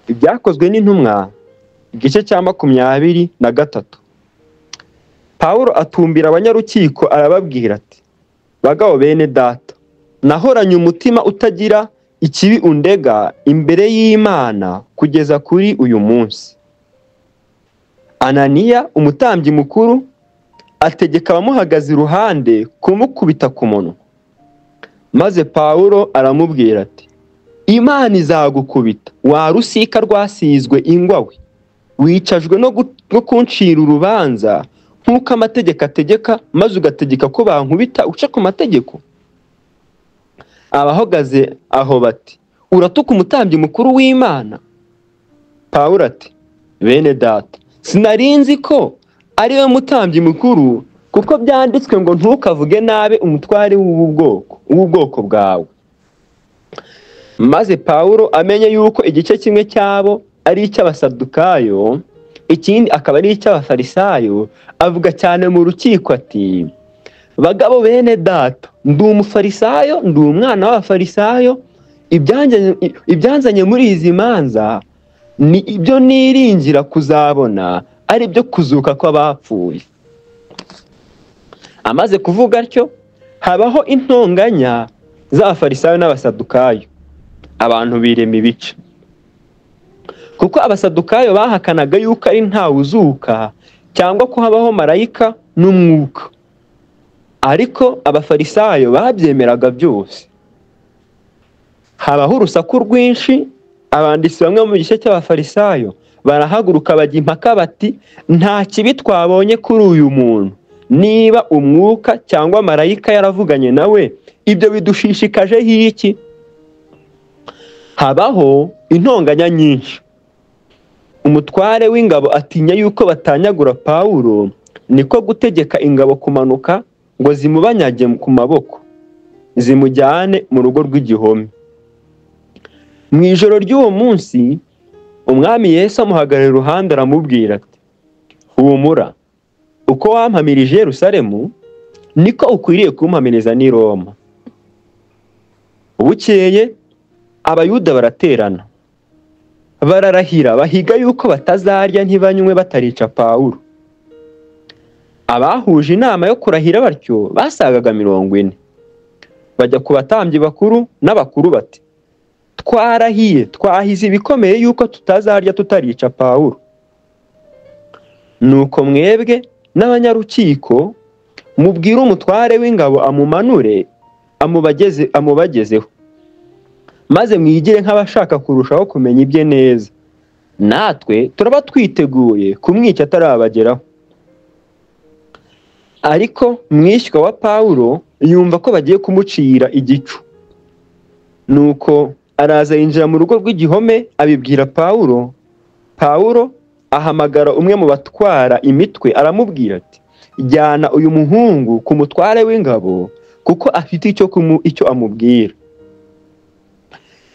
Ibyakozwe n'intumwa igice cya 23. Pawulo atumbira abanyarukiko arababwira ati, bagabo bene data, nahoranye umutima utagira ikibi undega imbere y'Imana kugeza kuri uyu munsi. Ananiya umutambyi mukuru ategeka abamuhagaze iruhande kumukubita ku munwa. Maze Pawulo aramubwira ati, Imana izagukubita wa rusika rwasizwe ingwa we, wicajwe no kuncira urubanza nk'uko amategeko ategeka, maze ugategeka ko bankubita uca ku mategeko. Abahagaze aho bati, uratuka umutambyi mukuru w'Imana? Pawulo ati, bene data, sinarinzi ko ari we mutambyi mukuru, kuko byanditswe ngo ntukavuge nabe umutware w'ubwoko bwawe. Maze Pawulo amenye yuko igice kimwe cyabo ari icy'abasadukayo, ikindi akaba ari icy'abafarisayo, avuga cyane mu rukiko ati, bagabo bene data, ndi umufarisayo, ndi umwana w'abafarisayo, ibyanzanye muri izi manza ni ibyo niringira kuzabona, ari byo kuzuka kw'abapfuye. Amaze kuvuga atyo, habaho intonganya z'abafarisayo n'abasadukayo. Abantu birema ibice, kuko abasadukayo bahakanaga yuko ari ntawe uzuka cyangwa ko habaho marayika n'umwuka, ariko abafarisayo babyemeraga byose. Habaho urusaku rwinshi. Abanditsi bamwe mu gice cy'abafarisayo barahaguruka bajya impaka bati, nta kibi twabonye kuri uyu muntu, niba umwuka cyangwa marayika yaravuganye nawe, ibyo bidushishikaje iki? Habaho intonganya nyinshi. Umutware w'ingabo atinya yuko batanyagura Pawulo, niko gutegeka ingabo kumanuka ngo zimubanyage ku maboko, zimujyane mu rugo rw'igihome. Mu ijoro ry'uwo munsi, umwami Yesu amuhagarara iruhande aramubwira ati, humura, uko wampamirije Yerusalemu, niko ukwiriye kumpamiriza n'i Roma. Bukeye Abayuda baraterana, bararahira bahiga yuko batazarya ntibanywe batarica Pawulo. Abahuje inama yo kurahira batyo basagaga 40. Bajya ku batambyi bakuru n'abakuru bati, twarahiye, twahize ibikomeye yuko tutazarya tutarica Pawulo. Nuko mwebwe n'abanyarukiko mubwire umutware w'ingabo amumanure amubagezeho, maze mwigire nk'abashaka kurushaho kumenya ibye neza. Natwe turaba twiteguye kumwica atarabageraho. Ariko mwishywa wa Pawulo yumva ko bagiye kumucira igicu, nuko araza yinjira mu rugo rw'igihome abibwira Pawulo. Pawulo ahamagara umwe mu batwara imitwe aramubwira ati, jyana uyu muhungu ku mutware w'ingabo, kuko afite icyo amubwira.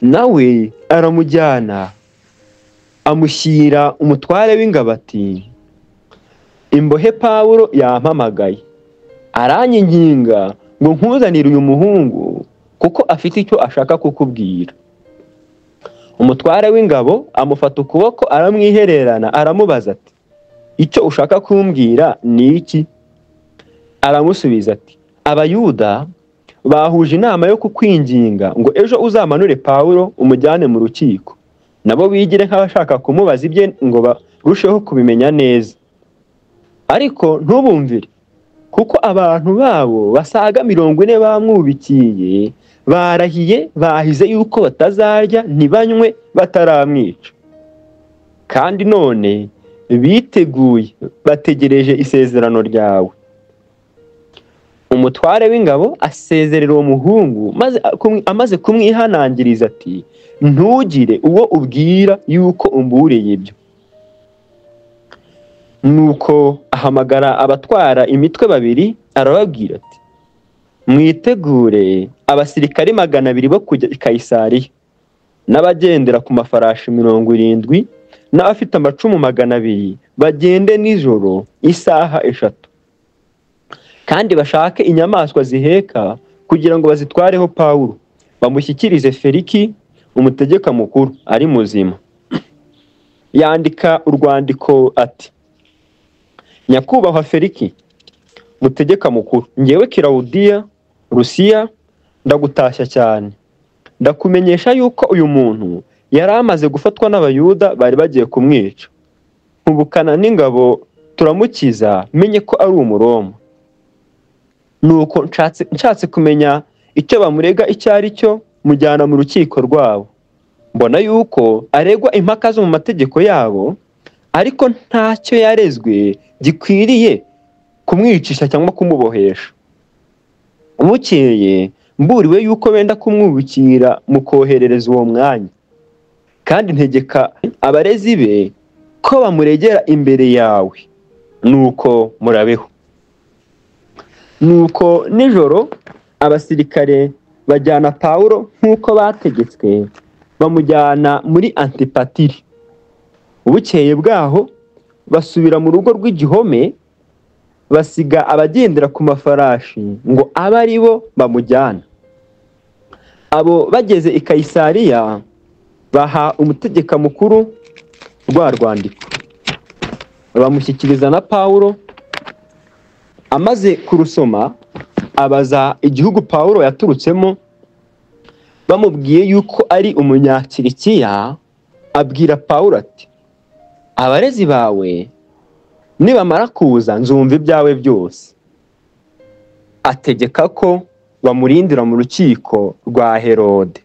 Nawe aramujyana amushyira umutware w'ingabo ati, imbohe Pawulo yampamagaye, aranyinginga ngo nkuzanire uyu muhungu, kuko afite icyo ashaka kukubwira. Umutware w'ingabo amufata ukuboko aramwihererana aramubaza ati, icyo ushaka kumbwira ni iki? Aramusubiza ati, Abayuda bahuje inama yo kukwinginga ngo ejo uzamanure Pawulo umujyane mu rukiko, nabo bigire nk'abashaka kumubaza ibye ngo barusheho kubimenya neza. Ariko ntubumvire, kuko abantu babo basaga 40 bamwubikiye, barahiye bahize yuko batazarya ntibanywe bataramwica. Kandi none biteguye bategereje isezerano ryawe. Umutware w'ingabo asezerera uwo muhungu, maze amaze kumwihanangiriza ati, ntugire uwo ubwira yuko umburiye ibyo. Nuko ahamagara abatwara imitwe 2 arababwira ati, mwitegure abasirikari 200 bo kujya i Kayisariya, n'abagendera ku mafarashi 70, n'abafite amacumu 200 bagende nijoro isaha 3. Kandi bashake inyamaswa ziheka kugira ngo bazitwareho Pawulo, bamushyikirize Feliki umutegeka mukuru ari muzima. yandika urwandiko ati: nyakubahwa Feliki mutegeka mukuru, ngewe Kilawudiya Lusiya ndagutashya cyane, ndakumenyesha yuko uyu muntu yari amaze gufatwa n'abayuda bari bagiye kumwica, nkubukana n'ingabo turamukiza, menye ko ari Umuroma. Nuko nshatse kumenya icyo bamurega icyo ari cyo, mujyana mu rukiko rwabo. Mbona yuko aregwa impaka zo mu mategeko yabo, ariko ntacyo yarezwe gikwiriye kumwicisha cyangwa kumubohesha. Bukeye mburiwe yuko benda kumwubikira mu koherereza uwo mwanya, kandi ntegeka abarezi be ko bamuregera imbere yawe, nuko murabeho. Nuko nijoro abasirikare bajyana Pawulo nk'uko bategetswe, bamujyana muri Antipatiri. Bukeye bwaho basubira mu rugo rw'igihome, basiga abagendera ku mafarashi ngo abe ari bo bamujyana. Abo bageze i Kayisariya baha umutegeka mukuru rwa rwandiko, bamushyikiriza na Pawulo. Amaze kurusoma abaza igihugu Pawulo yaturutsemo, bamubwiye yuko ari Umunyakilikiya, abwira Pawulo ati: abarezi bawe nibamara kuza nzumva ibyawe byose. Ategeka ko bamurindira mu rukiko rwa Herode.